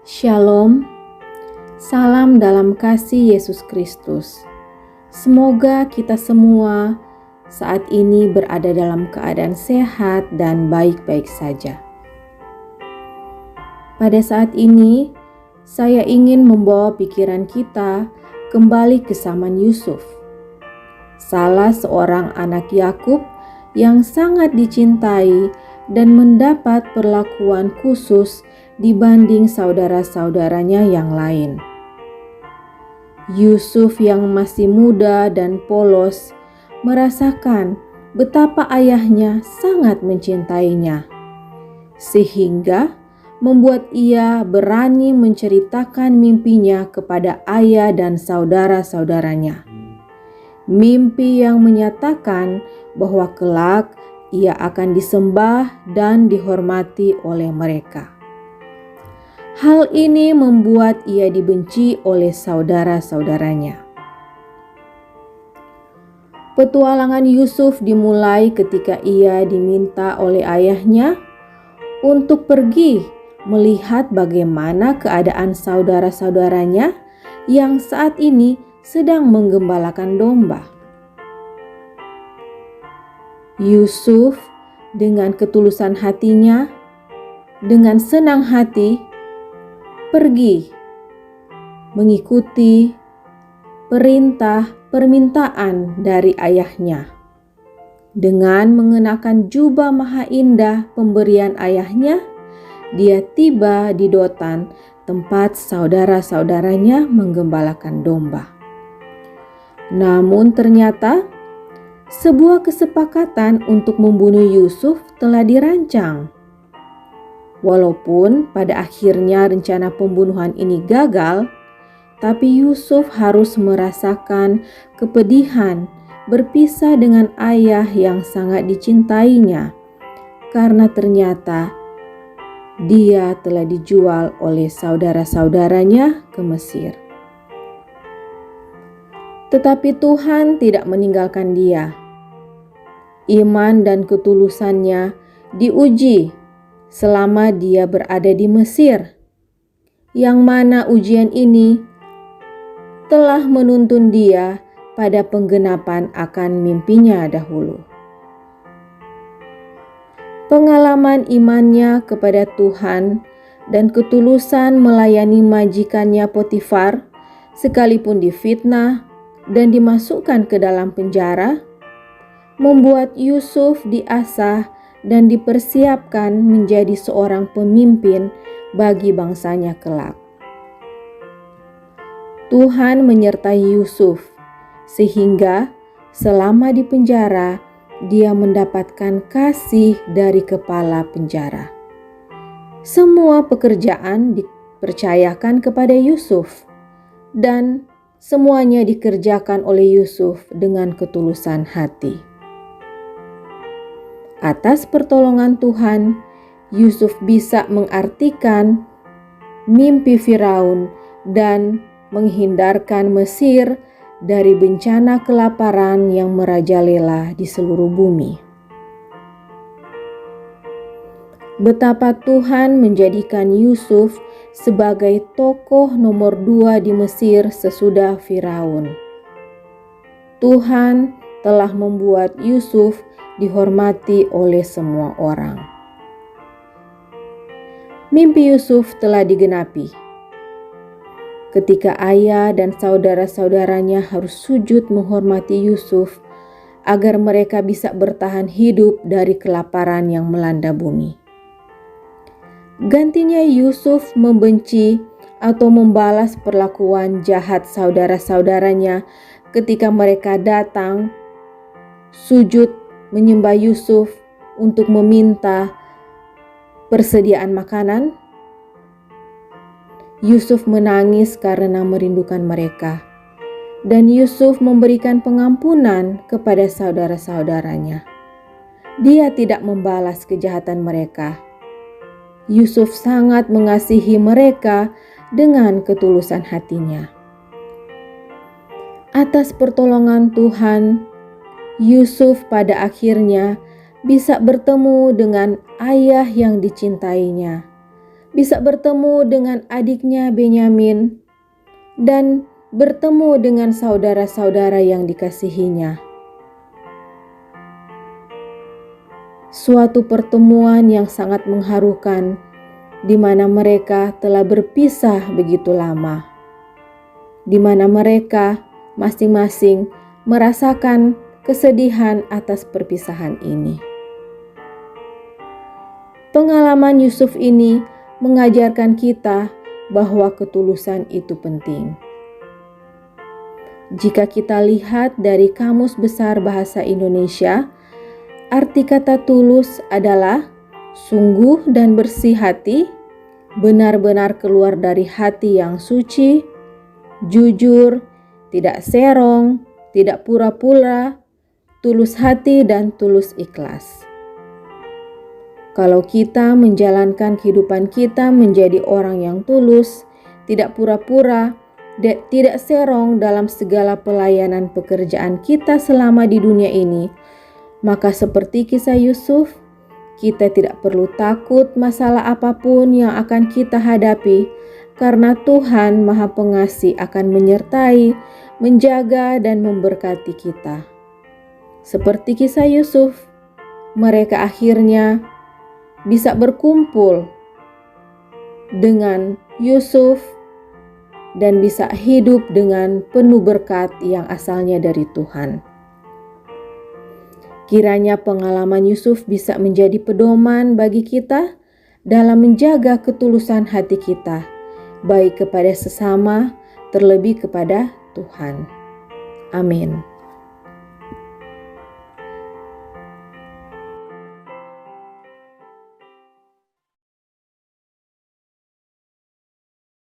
Shalom, salam dalam kasih Yesus Kristus. Semoga kita semua saat ini berada dalam keadaan sehat dan baik-baik saja. Pada saat ini, saya ingin membawa pikiran kita kembali ke zaman Yusuf, salah seorang anak Yakub yang sangat dicintai dan mendapat perlakuan khusus dibanding saudara-saudaranya yang lain. Yusuf yang masih muda dan polos merasakan betapa ayahnya sangat mencintainya, sehingga membuat ia berani menceritakan mimpinya kepada ayah dan saudara-saudaranya. Mimpi yang menyatakan bahwa kelak ia akan disembah dan dihormati oleh mereka. Hal ini membuat ia dibenci oleh saudara-saudaranya. Petualangan Yusuf dimulai ketika ia diminta oleh ayahnya untuk pergi melihat bagaimana keadaan saudara-saudaranya yang saat ini sedang menggembalakan domba. Yusuf dengan ketulusan hatinya, dengan senang hati, pergi mengikuti permintaan dari ayahnya. Dengan mengenakan jubah maha indah pemberian ayahnya, dia tiba di Dotan, tempat saudara-saudaranya menggembalakan domba. Namun ternyata sebuah kesepakatan untuk membunuh Yusuf telah dirancang. Walaupun pada akhirnya rencana pembunuhan ini gagal, tapi Yusuf harus merasakan kepedihan berpisah dengan ayah yang sangat dicintainya, karena ternyata dia telah dijual oleh saudara-saudaranya ke Mesir. Tetapi Tuhan tidak meninggalkan dia. Iman dan ketulusannya diuji selama dia berada di Mesir, yang mana ujian ini telah menuntun dia pada penggenapan akan mimpinya dahulu. Pengalaman imannya kepada Tuhan dan ketulusan melayani majikannya Potifar, sekalipun difitnah dan dimasukkan ke dalam penjara, membuat Yusuf diasah dan dipersiapkan menjadi seorang pemimpin bagi bangsanya kelak. Tuhan menyertai Yusuf, sehingga selama di penjara dia mendapatkan kasih dari kepala penjara. Semua pekerjaan dipercayakan kepada Yusuf, dan semuanya dikerjakan oleh Yusuf dengan ketulusan hati. Atas pertolongan Tuhan, Yusuf bisa mengartikan mimpi Firaun dan menghindarkan Mesir dari bencana kelaparan yang merajalela di seluruh bumi. Betapa Tuhan menjadikan Yusuf sebagai tokoh nomor 2 di Mesir sesudah Firaun. Tuhan telah membuat Yusuf dihormati oleh semua orang. Mimpi Yusuf telah digenapi ketika ayah dan saudara-saudaranya harus sujud menghormati Yusuf agar mereka bisa bertahan hidup dari kelaparan yang melanda bumi. Gantinya Yusuf membenci atau membalas perlakuan jahat saudara-saudaranya ketika mereka datang sujud menyembah Yusuf untuk meminta persediaan makanan. Yusuf menangis karena merindukan mereka, dan Yusuf memberikan pengampunan kepada saudara-saudaranya. Dia tidak membalas kejahatan mereka. Yusuf sangat mengasihi mereka dengan ketulusan hatinya. Atas pertolongan Tuhan, Yusuf pada akhirnya bisa bertemu dengan ayah yang dicintainya, bisa bertemu dengan adiknya Benyamin, dan bertemu dengan saudara-saudara yang dikasihinya. Suatu pertemuan yang sangat mengharukan, di mana mereka telah berpisah begitu lama, di mana mereka masing-masing merasakan kesedihan atas perpisahan ini. Pengalaman Yusuf ini mengajarkan kita bahwa ketulusan itu penting. Jika kita lihat dari Kamus Besar Bahasa Indonesia, arti kata tulus adalah sungguh dan bersih hati, benar-benar keluar dari hati yang suci, jujur, tidak serong, tidak pura-pura, tulus hati dan tulus ikhlas. Kalau kita menjalankan kehidupan kita menjadi orang yang tulus, tidak pura-pura, tidak serong dalam segala pelayanan pekerjaan kita selama di dunia ini, maka seperti kisah Yusuf, kita tidak perlu takut masalah apapun yang akan kita hadapi, karena Tuhan Maha Pengasih akan menyertai, menjaga, dan memberkati kita. Seperti kisah Yusuf, mereka akhirnya bisa berkumpul dengan Yusuf dan bisa hidup dengan penuh berkat yang asalnya dari Tuhan. Kiranya pengalaman Yusuf bisa menjadi pedoman bagi kita dalam menjaga ketulusan hati kita, baik kepada sesama, terlebih kepada Tuhan. Amin.